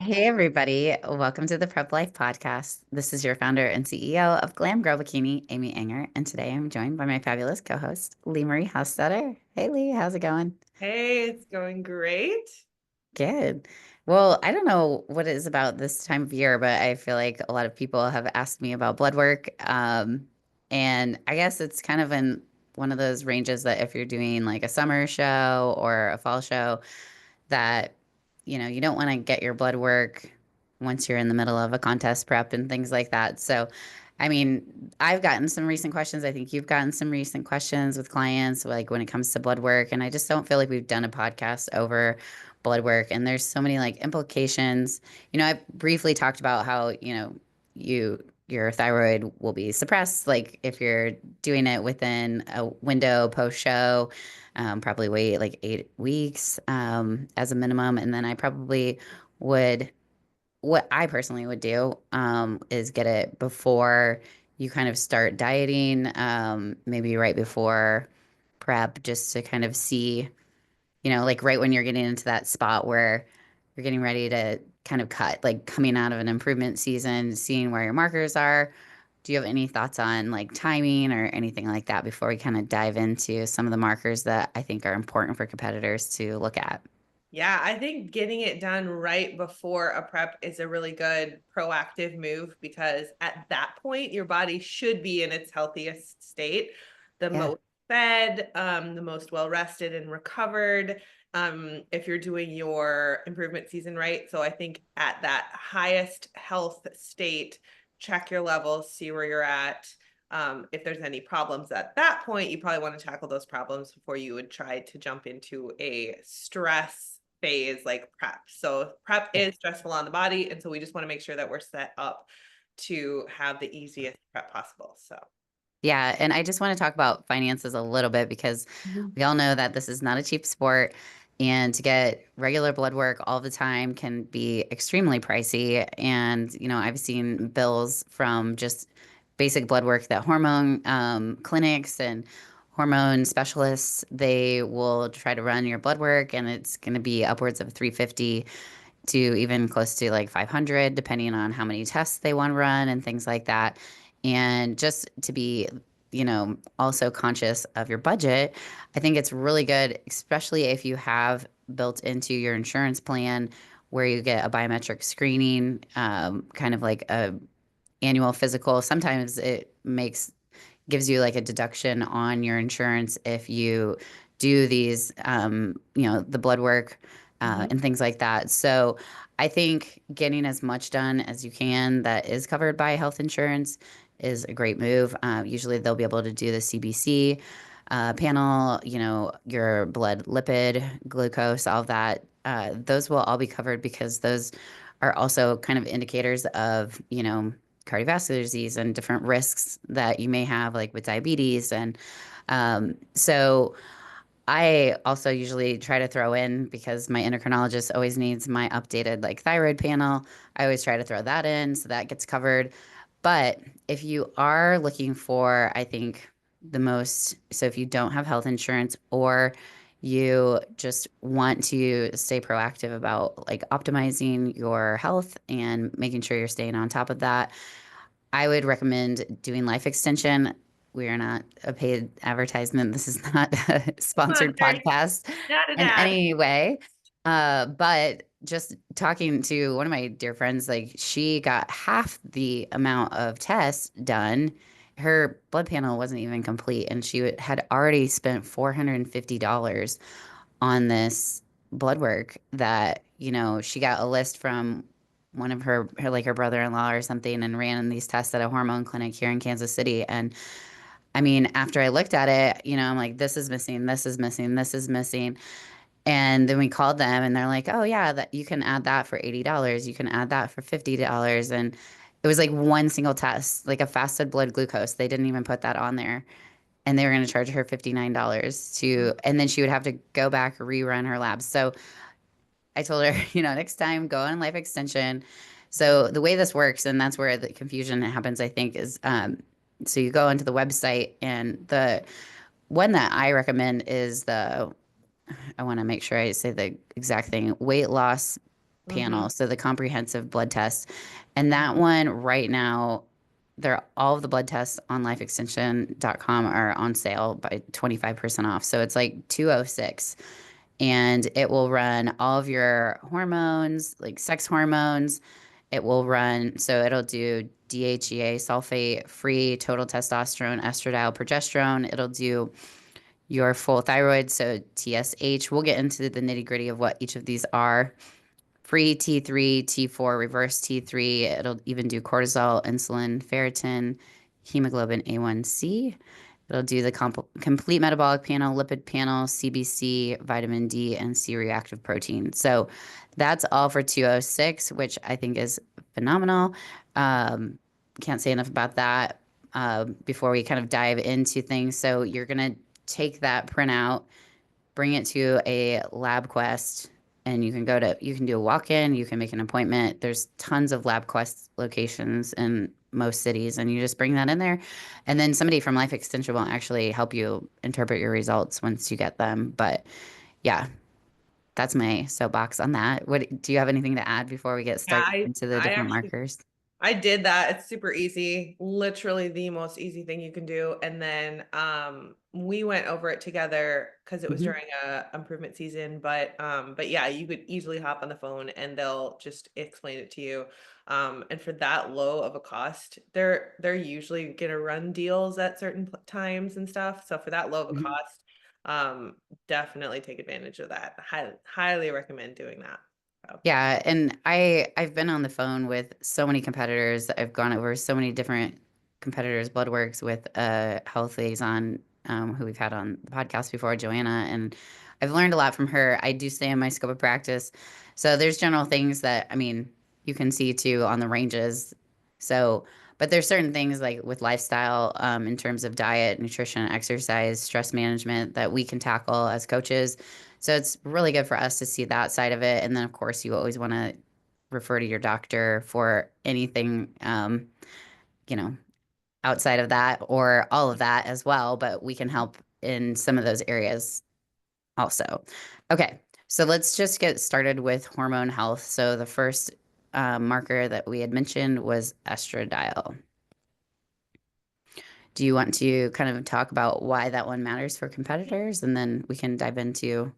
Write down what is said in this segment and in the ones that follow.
Hey, everybody. Welcome to the Prep Life Podcast. This is your founder and CEO of Glam Girl Bikini, Amy Enger. And today I'm joined by my fabulous co host, Lee Marie Hostetter. Hey, Lee, how's it going? Hey, it's going great. Good. Well, I don't know what it is about this time of year, but I feel like a lot of people have asked me about blood work. And I guess it's kind of in one of those ranges that if you're doing like a summer show or a fall show, that you don't want to get your blood work once you're in the middle of a contest prep and things like that. So, I mean, I've gotten some recent questions. I think you've gotten some recent questions with clients, like when it comes to blood work. And I just don't feel like we've done a podcast over blood work. And there's so many like implications. I briefly talked about how, your thyroid will be suppressed, like if you're doing it within a window post show, probably wait like 8 weeks as a minimum. And then I probably would, what I personally would do is get it before you kind of start dieting, maybe right before prep, just to kind of see, like right when you're getting into that spot where you're getting ready to kind of cut, like coming out of an improvement season, seeing where your markers are. Do you have any thoughts on like timing or anything like that before we kind of dive into some of the markers that I think are important for competitors to look at? Yeah, I think getting it done right before a prep is a really good proactive move because at that point, your body should be in its healthiest state, the Yeah. most fed, the most well rested and recovered. If you're doing your improvement season right. So I think at that highest health state, check your levels, see where you're at. If there's any problems at that point, you probably want to tackle those problems before you would try to jump into a stress phase like prep. So prep Yeah. is stressful on the body. And so we just want to make sure that we're set up to have the easiest prep possible. So Yeah, and I just want to talk about finances a little bit because Mhm. we all know that this is not a cheap sport, and to get regular blood work all the time can be extremely pricey. And, I've seen bills from just basic blood work that hormone clinics and hormone specialists, they will try to run your blood work, and it's going to be upwards of 350 to even close to like 500, depending on how many tests they want to run and things like that. And just to be, also conscious of your budget, I think it's really good, especially if you have built into your insurance plan where you get a biometric screening, kind of like a annual physical. Sometimes it gives you like a deduction on your insurance if you do these, the blood work Mhm. and things like that. So I think getting as much done as you can that is covered by health insurance is a great move. Usually they'll be able to do the CBC panel, your blood lipid, glucose, all of that. Those will all be covered because those are also kind of indicators of, cardiovascular disease and different risks that you may have, like with diabetes. And so I also usually try to throw in, because my endocrinologist always needs my updated like thyroid panel. I always try to throw that in so that gets covered. But if you are looking for, I think so if you don't have health insurance or you just want to stay proactive about like optimizing your health and making sure you're staying on top of that, I would recommend doing life extension. We are not a paid advertisement. This is not a sponsored Sponsored, podcast not an in ad. any way. But just talking to one of my dear friends, like she got half the amount of tests done. Her blood panel wasn't even complete, and she had already spent $450 on this blood work that, she got a list from one of her brother-in-law or something, and ran these tests at a hormone clinic here in Kansas City. And I mean, after I looked at it, I'm like, this is missing, this is missing, this is missing. And then we called them and they're like, oh yeah, that you can add that for $80. You can add that for $50. And it was like one single test, like a fasted blood glucose. They didn't even put that on there. And they were going to charge her $59 and then she would have to go back, rerun her labs. So I told her, next time go on life extension. So the way this works, and that's where the confusion happens, I think, is so you go into the website, and the one that I recommend is I want to make sure I say the exact thing, weight loss panel, Mm-hmm. so the comprehensive blood test. And that one right now, all of the blood tests on lifeextension.com are on sale by 25% off. So it's like 206, and it will run all of your hormones, like sex hormones. It will run, so it'll do DHEA, sulfate free, total testosterone, estradiol, progesterone. It'll do your full thyroid, so TSH. We'll get into the nitty gritty of what each of these are. Free T3, T4, reverse T3. It'll even do cortisol, insulin, ferritin, hemoglobin A1C. It'll do the complete metabolic panel, lipid panel, CBC, vitamin D, and C reactive protein. So that's all for 206, which I think is phenomenal. Um, can't say enough about that before we kind of dive into things. So you're going to take that printout, bring it to a LabQuest, and you can do a walk-in, you can make an appointment. There's tons of LabQuest locations in most cities, and you just bring that in there. And then somebody from Life Extension will actually help you interpret your results once you get them. But yeah, that's my soapbox on that. What do you have anything to add before we get Yeah, started into the I different actually markers? I did that. It's super easy. Literally the most easy thing you can do. And then we went over it together because it was Hmm. during a improvement season. But yeah, you could easily hop on the phone and they'll just explain it to you. And for that low of a cost, they're usually gonna run deals at certain times and stuff. So for that low of a Hmm. cost, definitely take advantage of that. Highly recommend doing that. So. Yeah, and I've been on the phone with so many competitors. I've gone over so many different competitors' blood works with a health liaison who we've had on the podcast before, Joanna, and I've learned a lot from her. I do stay in my scope of practice. So there's general things that I mean you can see too on the ranges. So, but there's certain things like with lifestyle, in terms of diet, nutrition, exercise, stress management that we can tackle as coaches. So it's really good for us to see that side of it. And then, of course, you always want to refer to your doctor for anything, you know, outside of that or all of that as well. But we can help in some of those areas also. Okay. So let's just get started with hormone health. So the first marker that we had mentioned was estradiol. Do you want to kind of talk about why that one matters for competitors? And then we can dive into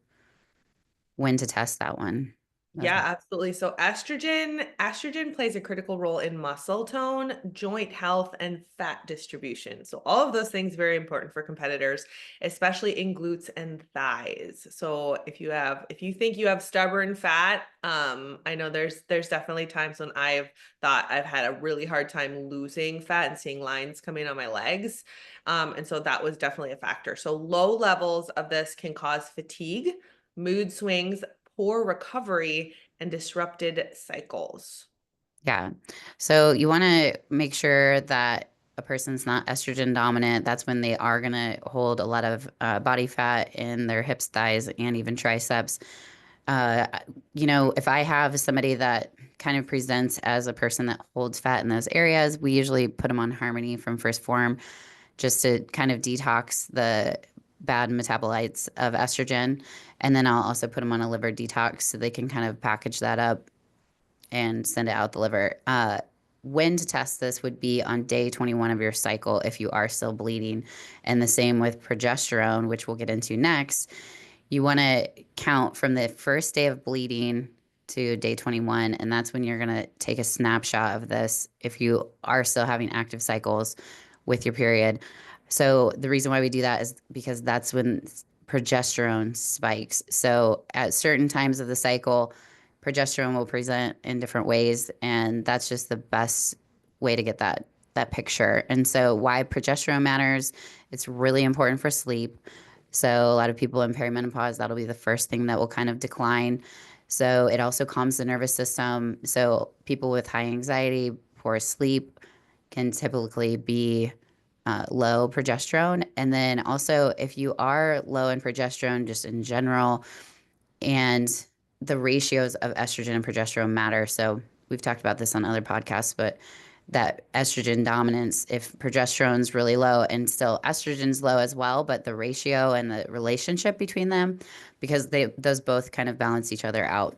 when to test that one as Yeah, well. absolutely. So estrogen plays a critical role in muscle tone, joint health, and fat distribution. So all of those things very important for competitors, especially in glutes and thighs. So if you think you have stubborn fat, I know there's definitely times when I've thought I've had a really hard time losing fat and seeing lines coming on my legs. And so that was definitely a factor. So low levels of this can cause fatigue, mood swings, poor recovery, and disrupted cycles. Yeah. So you want to make sure that a person's not estrogen dominant. That's when they are going to hold a lot of body fat in their hips, thighs, and even triceps. Uh, if I have somebody that kind of presents as a person that holds fat in those areas, we usually put them on Harmony from First Form just to kind of detox the bad metabolites of estrogen. And then I'll also put them on a liver detox so they can kind of package that up and send it out the liver. When to test this would be on day 21 of your cycle if you are still bleeding. And the same with progesterone, which we'll get into next. You want to count from the first day of bleeding to day 21. And that's when you're going to take a snapshot of this if you are still having active cycles with your period. So the reason why we do that is because that's when progesterone spikes. So at certain times of the cycle, progesterone will present in different ways, and that's just the best way to get that picture. And so why progesterone matters, it's really important for sleep. So a lot of people in perimenopause, that'll be the first thing that will kind of decline. So it also calms the nervous system. So people with high anxiety, poor sleep can typically be low progesterone. And then also, if you are low in progesterone, just in general, and the ratios of estrogen and progesterone matter. So we've talked about this on other podcasts, but that estrogen dominance, if progesterone's really low and still estrogen's low as well, but the ratio and the relationship between them, because those both kind of balance each other out.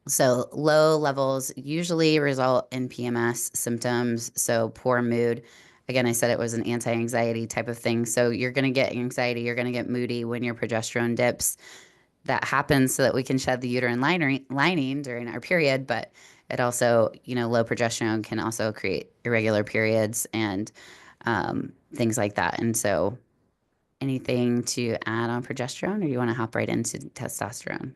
So low levels usually result in PMS symptoms, so poor mood. Again, I said it was an anti-anxiety type of thing. So you're going to get anxiety, you're going to get moody when your progesterone dips. That happens so that we can shed the uterine lining during our period, but it also, low progesterone can also create irregular periods and things like that. And so anything to add on progesterone, or you want to hop right into testosterone?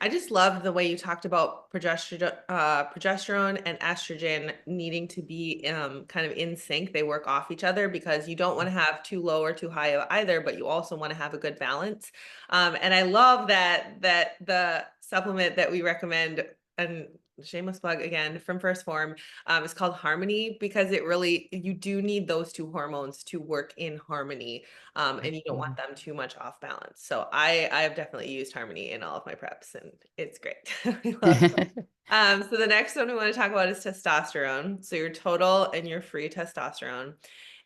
I just love the way you talked about progesterone and estrogen needing to be kind of in sync. They work off each other because you don't want to have too low or too high of either, but you also want to have a good balance. And I love that the supplement that we recommend, and shameless plug again from First Form, is called Harmony, because you do need those two hormones to work in harmony, and you don't want them too much off balance. So I have definitely used Harmony in all of my preps, and it's great. I love it. So the next one we want to talk about is testosterone. So your total and your free testosterone,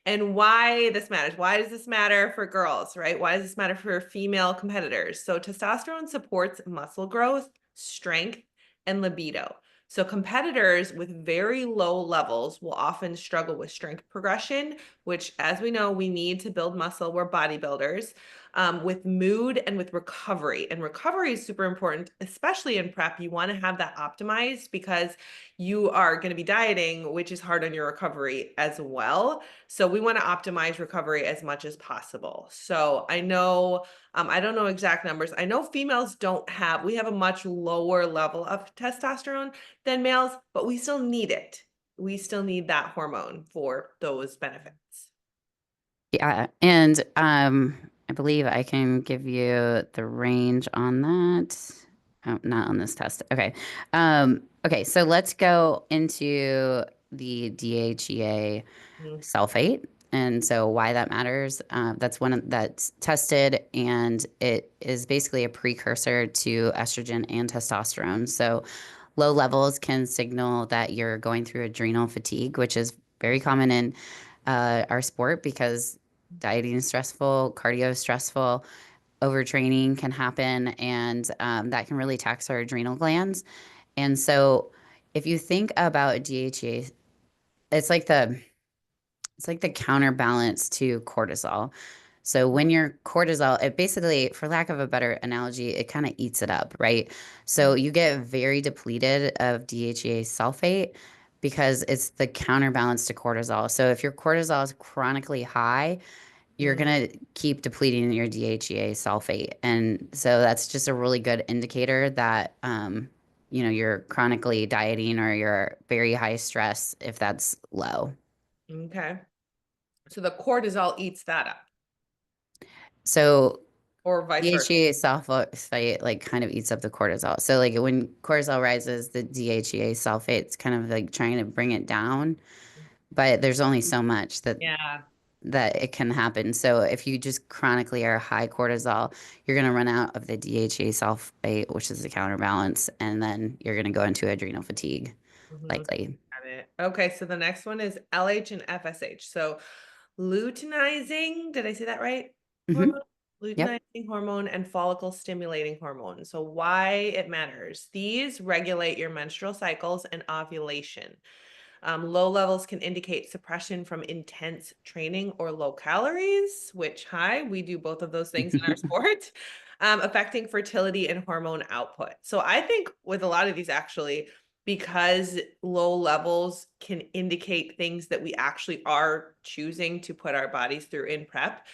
and why this matters. Why does this matter for girls, right? Why does this matter for female competitors? So testosterone supports muscle growth, strength, and libido. So competitors with very low levels will often struggle with strength progression, which, as we know, we need to build muscle. We're bodybuilders. With mood and with recovery. And recovery is super important, especially in prep. You want to have that optimized because you are going to be dieting, which is hard on your recovery as well. So we want to optimize recovery as much as possible. So I know, I don't know exact numbers. I know females we have a much lower level of testosterone than males, but we still need it. We still need that hormone for those benefits. Yeah, and I believe I can give you the range on that. Oh, not on this test. Okay. Okay, so let's go into the DHEA Mhm. sulfate, and so why that matters. That's that's tested, and it is basically a precursor to estrogen and testosterone. So low levels can signal that you're going through adrenal fatigue, which is very common in our sport because dieting is stressful, cardio is stressful, overtraining can happen, and that can really tax our adrenal glands. And so, if you think about DHEA, it's like the it's like the counterbalance to cortisol. So when your cortisol, it basically, for lack of a better analogy, it kind of eats it up, right? So you get very depleted of DHEA sulfate because it's the counterbalance to cortisol. So if your cortisol is chronically high, you're Mhm. going to keep depleting your DHEA sulfate. And so that's just a really good indicator that, you're chronically dieting or you're very high stress if that's low. Okay. So the cortisol eats that up, So or vice versa. DHEA sulfate like kind of eats up the cortisol. So like when cortisol rises, the DHEA sulfate's kind of like trying to bring it down, but there's only so much Yeah. that it can happen. So if you just chronically are high cortisol, you're going to run out of the DHEA sulfate, which is the counterbalance, and then you're going to go into adrenal fatigue, Mhm. likely. Got it. Okay, so the next one is LH and FSH. So luteinizing, did I say that right? Hmm. Hormone, Yep. luteinizing hormone and follicle stimulating hormone. So why it matters. These regulate your menstrual cycles and ovulation. Low levels can indicate suppression from intense training or low calories, which, hi, we do both of those things in our sport, affecting fertility and hormone output. So I think with a lot of these, actually, because low levels can indicate things that we actually are choosing to put our bodies through in prep,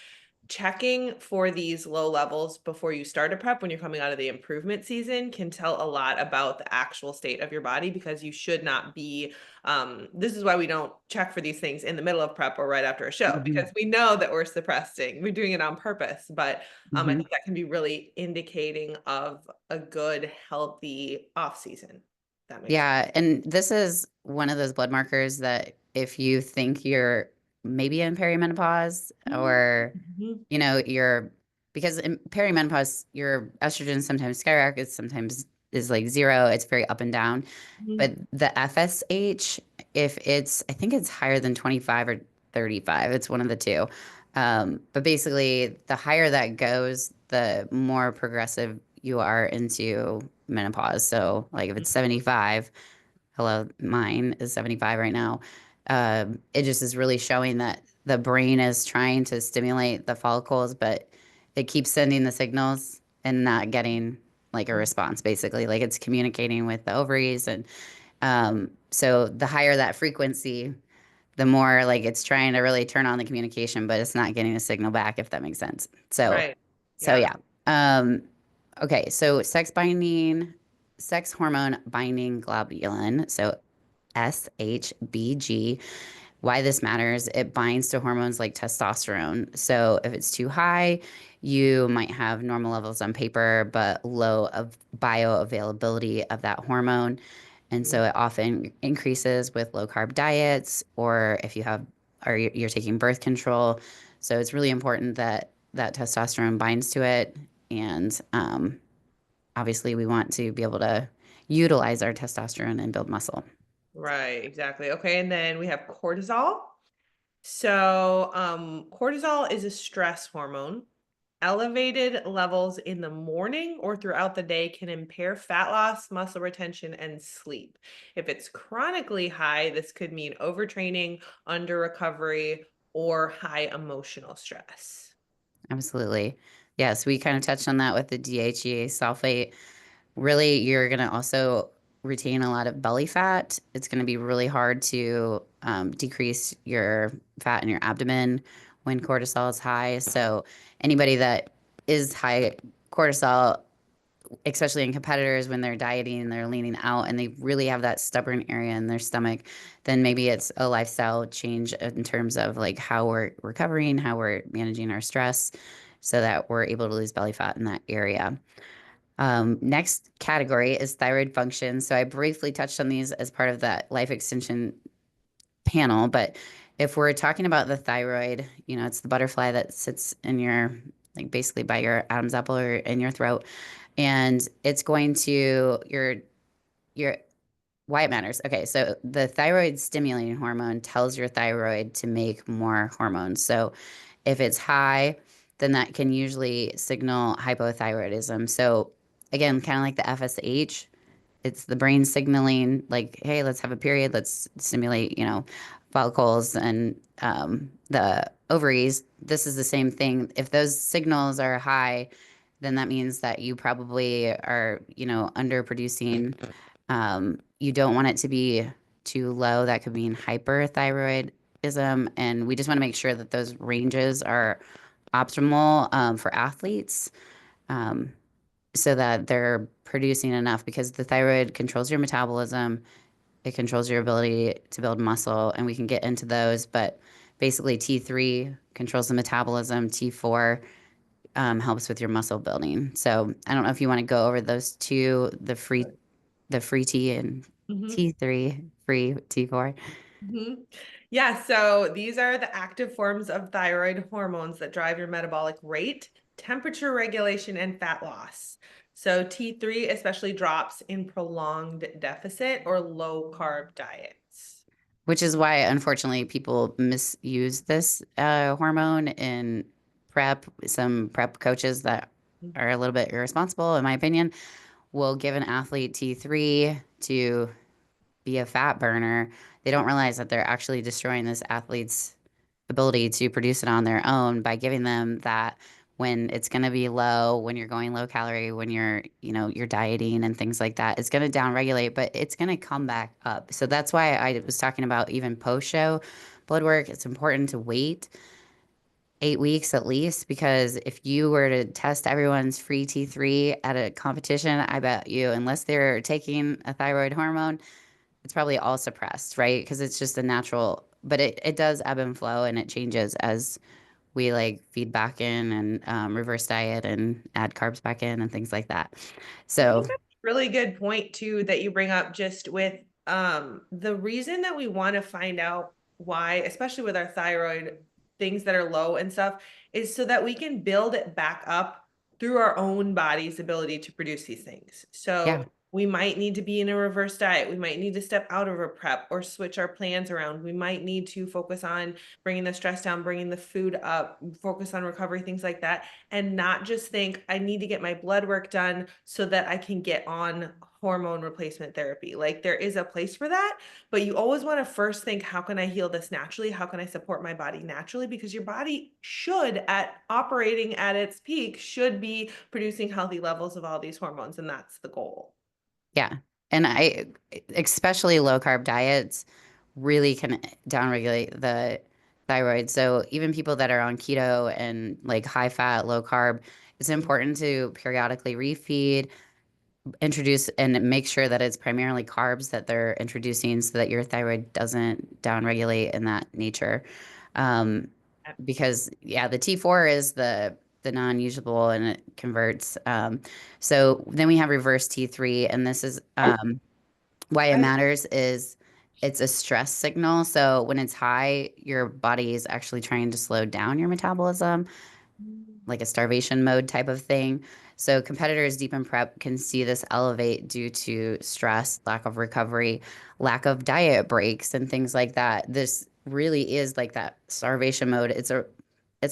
checking for these low levels before you start a prep when you're coming out of the improvement season can tell a lot about the actual state of your body, because you should not be this is why we don't check for these things in the middle of prep or right after a show, Hmm. because we know that we're suppressing, we're doing it on purpose. But I Hmm. think that can be really indicating of a good healthy off season. That makes sense. Yeah, and this is one of those blood markers that if you think you're maybe in perimenopause or Mhm. you're because in perimenopause your estrogen sometimes skyrockets, sometimes is like zero. It's very up and down. Mhm. But the FSH, if it's I think it's higher than 25 or 35, it's one of the two. But basically, the higher that goes, the more progressive you are into menopause. So like if it's 75, hello, mine is 75 right now. It just is really showing that the brain is trying to stimulate the follicles, but it keeps sending the signals and not getting like a response, basically. Like it's communicating with the ovaries. And so the higher that frequency, the more like it's trying to really turn on the communication, but it's not getting a signal back, if that makes sense. So, Right. so Yeah. yeah. Um, okay, so sex hormone binding globulin, so SHBG. Why this matters, it binds to hormones like testosterone. So if it's too high, you might have normal levels on paper, but low of bioavailability of that hormone. And so it often increases with low carb diets or if you have or you're taking birth control. So it's really important that that testosterone binds to it. And obviously, we want to be able to utilize our testosterone and build muscle. Right, exactly. Okay, and then we have cortisol. So, cortisol is a stress hormone. Elevated levels in the morning or throughout the day can impair fat loss, muscle retention, and sleep. If it's chronically high, this could mean overtraining, under recovery, or high emotional stress. Absolutely. Yes, we kind of touched on that with the DHEA sulfate. Really, you're going to also retain a lot of belly fat. It's going to be really hard to decrease your fat in your abdomen when cortisol is high. So, anybody that is high cortisol, especially in competitors when they're dieting and they're leaning out and they really have that stubborn area in their stomach, then maybe it's a lifestyle change in terms of like how we're recovering, how we're managing our stress so that we're able to lose belly fat in that area. Next category is thyroid function. So I briefly touched on these as part of that life extension panel, but if we're talking about the thyroid, you know, it's the butterfly that sits in your, like basically by your Adam's apple or in your throat, and it's going to your why it matters. Okay, so the thyroid stimulating hormone tells your thyroid to make more hormones. So if it's high, then that can usually signal hypothyroidism. So again, kind of like the FSH, it's the brain signaling like, hey, let's have a period, let's stimulate, you know, follicles and the ovaries. This is the same thing. If those signals are high, then that means that you probably are, you know, underproducing. You don't want it to be too low. That could mean hyperthyroidism. And we just want to make sure that those ranges are optimal for athletes. Um, so that they're producing enough because the thyroid controls your metabolism, it controls your ability to build muscle, and we can get into those. But basically, T3 controls the metabolism, T4 helps with your muscle building. So I don't know if you want to go over those two, the free T and Mhm. T3, free T4. Mhm. Yeah, so these are the active forms of thyroid hormones that drive your metabolic rate, temperature regulation, and fat loss. So T3 especially drops in prolonged deficit or low carb diets. Which is why, unfortunately, people misuse this hormone in prep. Some prep coaches that are a little bit irresponsible, in my opinion, will give an athlete T3 to be a fat burner. They don't realize that they're actually destroying this athlete's ability to produce it on their own by giving them that when it's going to be low, when you're going low calorie, when you're, you know, you're dieting and things like that. It's going to downregulate, but it's going to come back up. So that's why I was talking about even post show blood work. It's important to wait 8 weeks at least, because if you were to test everyone's free T3 at a competition, I bet you, unless they're taking a thyroid hormone, it's probably all suppressed, right? Because it's just a natural, but it does ebb and flow and it changes as we like feed back in and reverse diet and add carbs back in and things like that. I So think that's a really good point too that you bring up just with the reason that we want to find out why, especially with our thyroid, things that are low and stuff, is so that we can build it back up through our own body's ability to produce these things. yeah, So We might need to be in a reverse diet. We might need to step out of a prep or switch our plans around. We might need to focus on bringing the stress down, bringing the food up, focus on recovery, things like that, and not just think I need to get my blood work done so that I can get on hormone replacement therapy. Like there is a place for that, but you always want to first think, how can I heal this naturally? How can I support my body naturally? Because your body should, at operating at its peak, should be producing healthy levels of all these hormones, and that's the goal. Yeah. And especially low carb diets really can downregulate the thyroid. So even people that are on keto and like high fat, low carb, it's important to periodically refeed, introduce and make sure that it's primarily carbs that they're introducing so that your thyroid doesn't downregulate in that nature. Um, because yeah, the T4 is the non-usable and it converts. So then we have reverse T3, and this is why it I matters is it's a stress signal. So when it's high, your body is actually trying to slow down your metabolism, like a starvation mode type of thing. So competitors deep in prep can see this elevate due to stress, lack of recovery, lack of diet breaks, and things like that. This really is like that starvation mode. It's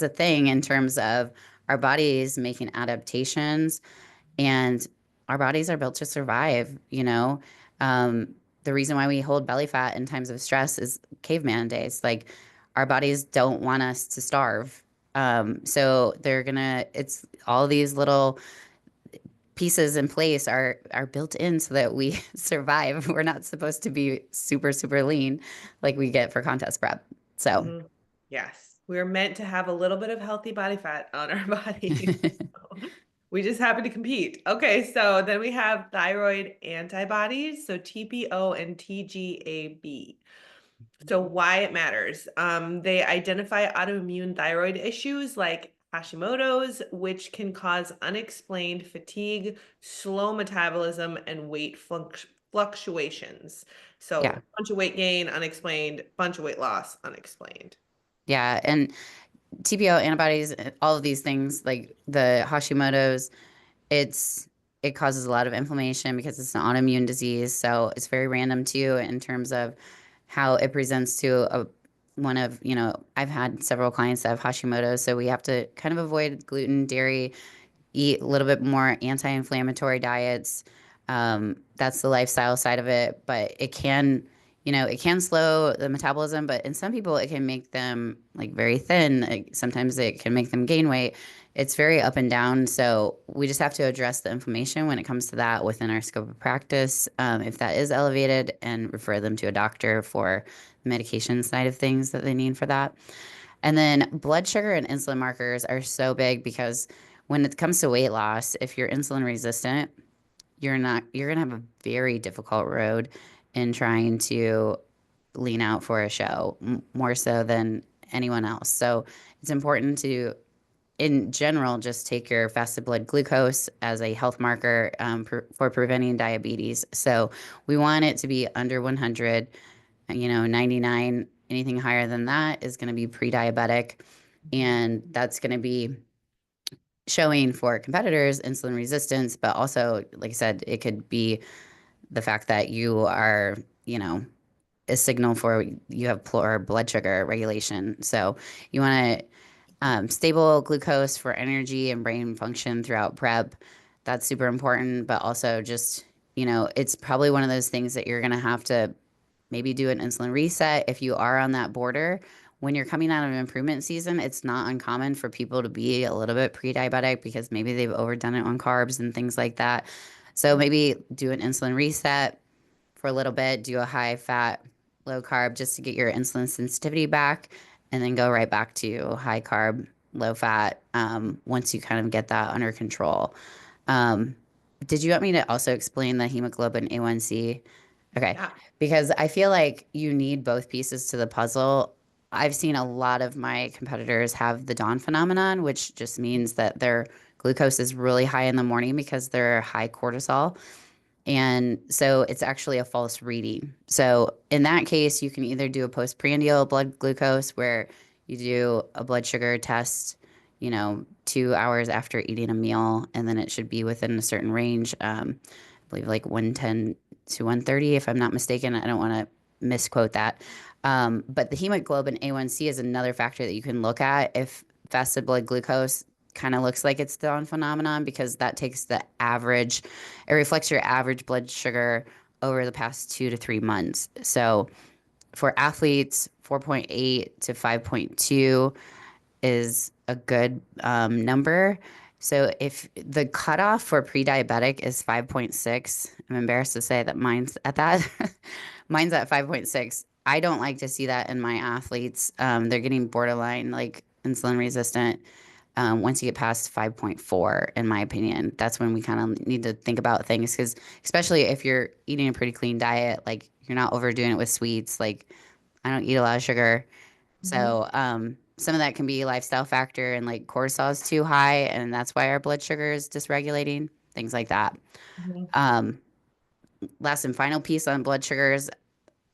a thing in terms of our bodies making adaptations, and our bodies are built to survive, you know. The reason why we hold belly fat in times of stress is caveman days. Like our bodies don't want us to starve. So they're gonna, it's all these little pieces in place are built in so that we survive. We're not supposed to be super, super lean like we get for contest prep. So Mhm. Yes, we're meant to have a little bit of healthy body fat on our bodies. We just happen to compete. Okay, so then we have thyroid antibodies, so TPO and TGAB. So why it matters. They identify autoimmune thyroid issues like Hashimoto's, which can cause unexplained fatigue, slow metabolism, and weight fluctuations. yeah, So bunch of weight gain, unexplained, bunch of weight loss, unexplained. yeah. And TPO antibodies, all of these things like the Hashimoto's, It's it causes a lot of inflammation because it's an autoimmune disease. So it's very random too in terms of how it presents to one of, I've had several clients that have Hashimoto's, so we have to kind of avoid gluten, dairy, eat a little bit more anti-inflammatory diets. That's the lifestyle side of it, but it can slow the metabolism, but in some people it can make them like very thin. Like, sometimes it can make them gain weight. It's very up and down. So we just have to address the inflammation when it comes to that within our scope of practice. If that is elevated, and refer them to a doctor for the medication side of things that they need for that. And then blood sugar and insulin markers are so big because when it comes to weight loss, if you're insulin resistant, you're gonna have a very difficult road in trying to lean out for a show, more so than anyone else. So it's important to, in general, just take your fasted blood glucose as a health marker for preventing diabetes. So we want it to be under 100, 99. Anything higher than that is going to be pre-diabetic. And that's going to be showing for competitors insulin resistance, but also, like I said, it could be the fact that you are, you know, a signal for you have poor blood sugar regulation. So you want to stable glucose for energy and brain function throughout prep. That's super important, but also just, it's probably one of those things that you're going to have to maybe do an insulin reset if you are on that border. When you're coming out of improvement season, it's not uncommon for people to be a little bit pre-diabetic because maybe they've overdone it on carbs and things like that. So maybe do an insulin reset for a little bit, do a high fat, low carb just to get your insulin sensitivity back, and then go right back to high carb, low fat once you kind of get that under control. Um, did you want me to also explain the hemoglobin A1C? Okay, Yeah. because I feel like you need both pieces to the puzzle. I've seen a lot of my competitors have the dawn phenomenon, which just means that their glucose is really high in the morning because they're high cortisol. And so it's actually a false reading. So in that case, you can either do a postprandial blood glucose where you do a blood sugar test, 2 hours after eating a meal, and then it should be within a certain range. believe like 110 to 130, if I'm not mistaken. I don't want to misquote that. But the hemoglobin A1C is another factor that you can look at if fasted blood glucose kind of looks like it's the on phenomenon because that takes the average, it reflects your average blood sugar over the past 2 to 3 months. So for athletes, 4.8 to 5.2 is a good number. So if the cutoff for pre-diabetic is 5.6, I'm embarrassed to say that mine's at that. Mine's at 5.6. I don't like to see that in my athletes. They're getting borderline like insulin resistant once you get past 5.4, in my opinion. That's when we kind of need to think about things because, especially if you're eating a pretty clean diet, like you're not overdoing it with sweets. Like I don't eat a lot of sugar. Mhm. So, some of that can be a lifestyle factor and like cortisol is too high, and that's why our blood sugar is dysregulating, things like that. Mhm. Um, Last and final piece on blood sugars,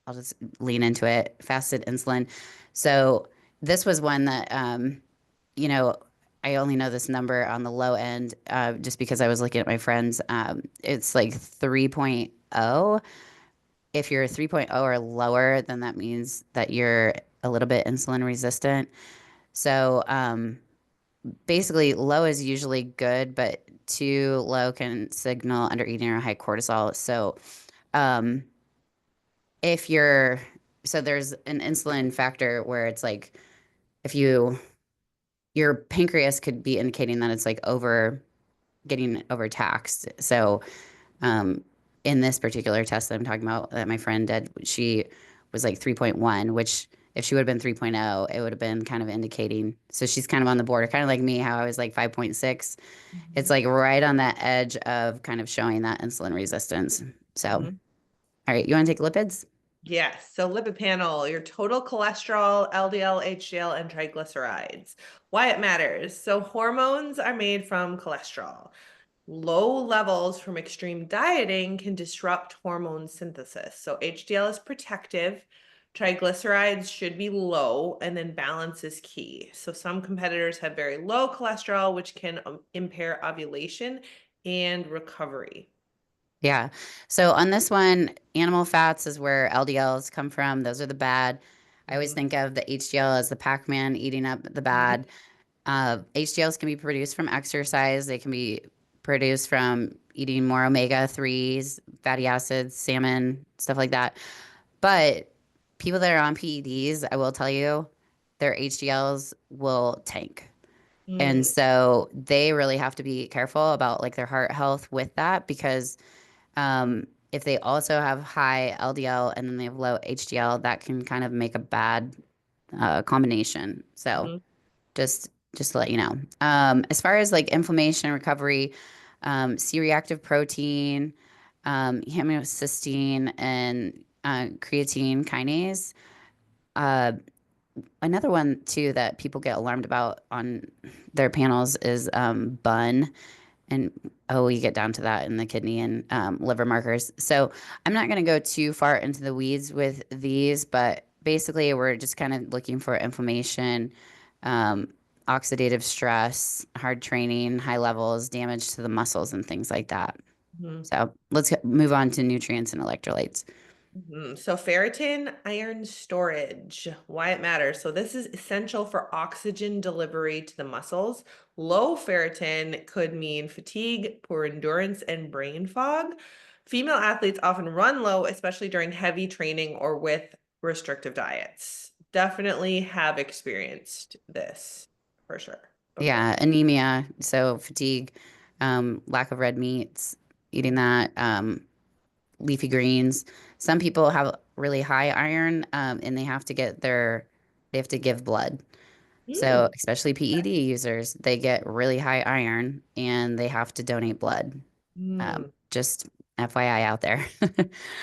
I'll just lean into it, fasted insulin. So, this was one that, you know, I only know this number on the low end just because I was looking at my friends. It's like 3.0. If you're 3.0 or lower, then that means that you're a little bit insulin resistant. So basically, low is usually good, but too low can signal under eating or high cortisol. So um, if you're, so there's an insulin factor where it's like if you, your pancreas could be indicating that it's like getting overtaxed. So Um, in this particular test that I'm talking about that my friend did, she was like 3.1, which if she would have been 3.0, it would have been kind of indicating. So she's kind of on the border, kind of like me, how I was like 5.6. It's Mhm. like right on that edge of kind of showing that insulin resistance. So, all Mhm. right, you want to take lipids? Yes. So lipid panel, your total cholesterol, LDL, HDL, and triglycerides. Why it matters. So hormones are made from cholesterol. Low levels from extreme dieting can disrupt hormone synthesis. So HDL is protective, triglycerides should be low, and then balance is key. So some competitors have very low cholesterol, which can impair ovulation and recovery. Yeah. So on this one, animal fats is where LDLs come from. Those are the bad. I always Mhm. think of the HDL as the Pac-Man eating up the Mhm. bad. HDLs can be produced from exercise. They can be produced from eating more omega 3s, fatty acids, salmon, stuff like that. But people that are on PEDs, I will tell you, their HDLs will tank. And Mm. so they really have to be careful about like their heart health with that because if they also have high LDL and then they have low HDL, that can kind of make a bad combination. So Mhm. just to let you know. As far as like inflammation recovery, C-reactive protein, homocysteine, and creatine kinase. Uh, Another one too that people get alarmed about on their panels is bun. And oh, we get down to that in the kidney and liver markers. So I'm not going to go too far into the weeds with these, but basically, we're just kind of looking for inflammation, um, oxidative stress, hard training, high levels, damage to the muscles, and things like that. Mhm. So let's move on to nutrients and electrolytes. So ferritin, iron storage, why it matters. So this is essential for oxygen delivery to the muscles. Low ferritin could mean fatigue, poor endurance, and brain fog. Female athletes often run low, especially during heavy training or with restrictive diets. Definitely have experienced this for sure before. Yeah, anemia, so fatigue, lack of red meats, eating that. Leafy greens. Some people have really high iron, and they have to give blood. So Mm, especially PED users, they get really high iron and they have to donate blood. mm. Just FYI out there.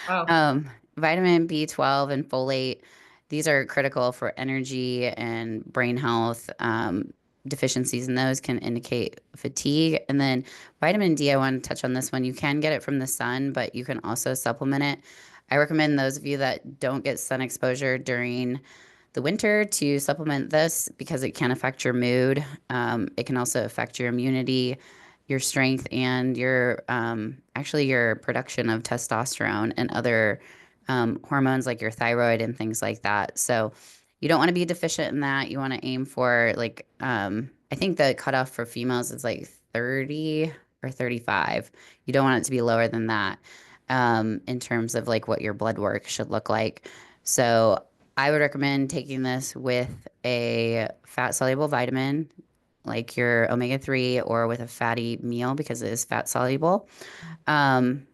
Wow. Um, Vitamin B12 and folate, these are critical for energy and brain health. Deficiencies in those can indicate fatigue. And then vitamin D, I want to touch on this one. You can get it from the sun, but you can also supplement it. I recommend those of you that don't get sun exposure during the winter to supplement this because it can affect your mood. It can also affect your immunity your strength and your actually your production of testosterone and other hormones like your thyroid and things like that. So you don't want to be deficient in that. You want to aim for like I think the cutoff for females is like 30 or 35. You don't want it to be lower than that in terms of like what your blood work should look like. So I would recommend taking this with a fat soluble vitamin like your omega-3 or with a fatty meal because it is fat soluble. Um,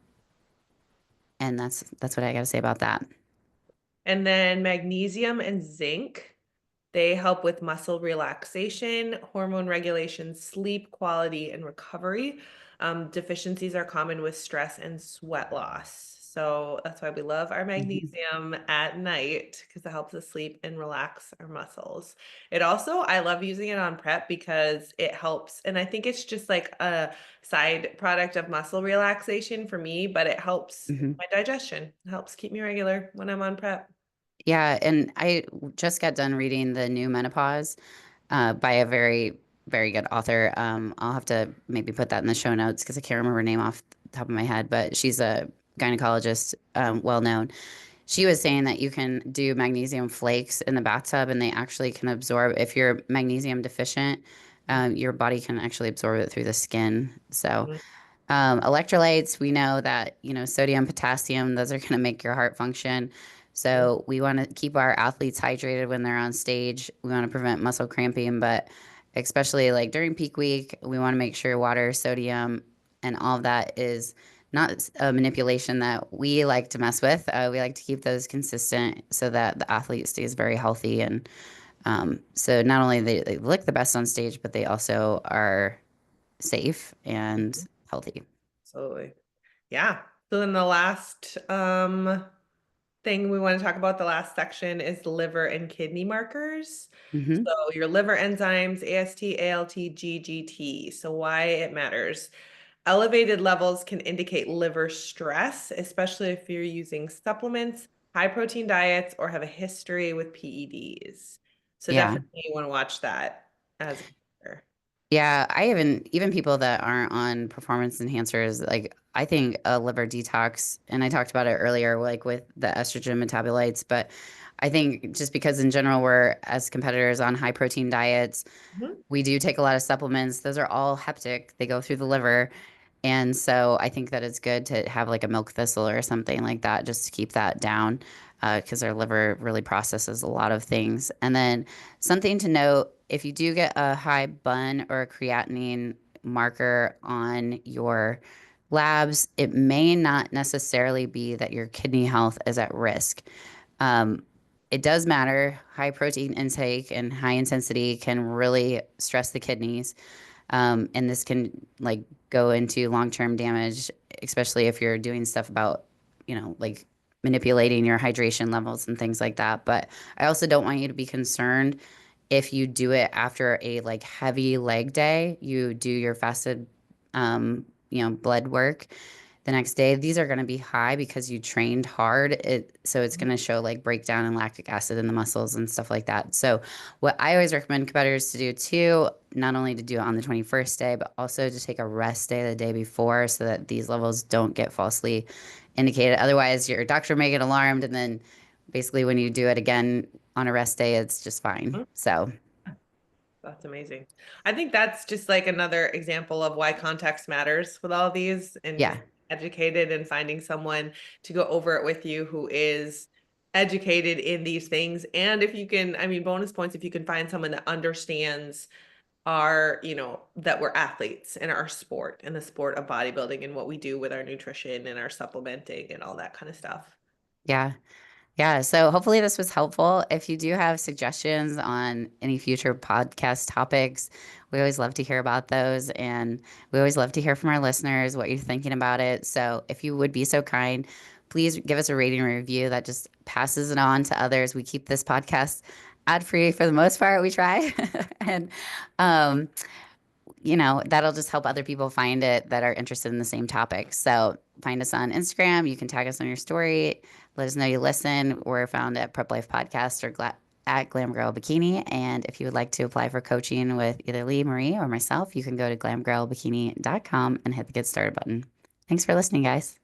and that's what I got to say about that. And then magnesium and zinc, they help with muscle relaxation, hormone regulation, sleep quality, and recovery. Deficiencies are common with stress and sweat loss. So that's why we love our Mhm. magnesium at night because it helps us sleep and relax our muscles. It also, I love using it on prep because it helps. And I think it's just like a side product of muscle relaxation for me, but it helps Mhm. my digestion. It helps keep me regular when I'm on prep. Yeah, and I just got done reading The New Menopause by a very, very good author. I'll have to maybe put that in the show notes because I can't remember her name off the top of my head, but she's a gynecologist, well known. She was saying that you can do magnesium flakes in the bathtub and they actually can absorb, if you're magnesium deficient, your body can actually absorb it through the skin. So, Mhm. electrolytes, we know that, sodium, potassium, those are going to make your heart function. So we want to keep our athletes hydrated when they're on stage. We want to prevent muscle cramping, but especially like during peak week, we want to make sure water, sodium, and all of that is not a manipulation that we like to mess with. We like to keep those consistent so that the athlete stays very healthy. And so not only they look the best on stage, but they also are safe and healthy. Absolutely. Yeah. So then the last thing we want to talk about, the last section is liver and kidney markers. Hmm. So your liver enzymes, AST, ALT, GGT. So why it matters. Elevated levels can indicate liver stress, especially if you're using supplements, high protein diets, or have a history with PEDs. So Yeah. definitely you want to watch that as a comparator. Yeah, I even people that aren't on performance enhancers, like I think a liver detox, and I talked about it earlier, like with the estrogen metabolites, but I think just because in general we're as competitors on high protein diets, Mhm. we do take a lot of supplements. Those are all heptic. They go through the liver. And so I think that it's good to have like a milk thistle or something like that just to keep that down because our liver really processes a lot of things. And then something to note, if you do get a high bun or a creatinine marker on your labs, it may not necessarily be that your kidney health is at risk. Um, it does matter. High protein intake and high intensity can really stress the kidneys. And this can like go into long-term damage, especially if you're doing stuff about, like manipulating your hydration levels and things like that. But I also don't want you to be concerned if you do it after a like heavy leg day, you do your fasted, blood work the next day. These are going to be high because you trained hard. So it's going to show like breakdown in lactic acid in the muscles and stuff like that. So what I always recommend competitors to do too, not only to do it on the 21st day, but also to take a rest day the day before so that these levels don't get falsely indicated. Otherwise, your doctor may get alarmed and then basically when you do it again on a rest day, it's just fine. So, That's amazing. I think that's just like another example of why context matters with all these and just yeah. educated and finding someone to go over it with you who is educated in these things. And if you can, I mean, bonus points if you can find someone that understands our, that we're athletes in our sport and the sport of bodybuilding and what we do with our nutrition and our supplementing and all that kind of stuff. Yeah. Yeah, so hopefully this was helpful. If you do have suggestions on any future podcast topics, we always love to hear about those. And we always love to hear from our listeners what you're thinking about it. So if you would be so kind, please give us a rating and review that just passes it on to others. We keep this podcast ad free for the most part. We try. And, um, that'll just help other people find it that are interested in the same topic. So find us on Instagram. You can tag us on your story. Let us know you listen. We're found at Prep Life Podcast or at Glam Girl Bikini. And if you would like to apply for coaching with either Lee, Marie, or myself, you can go to glamgirlbikini.com and hit the get started button. Thanks for listening, guys.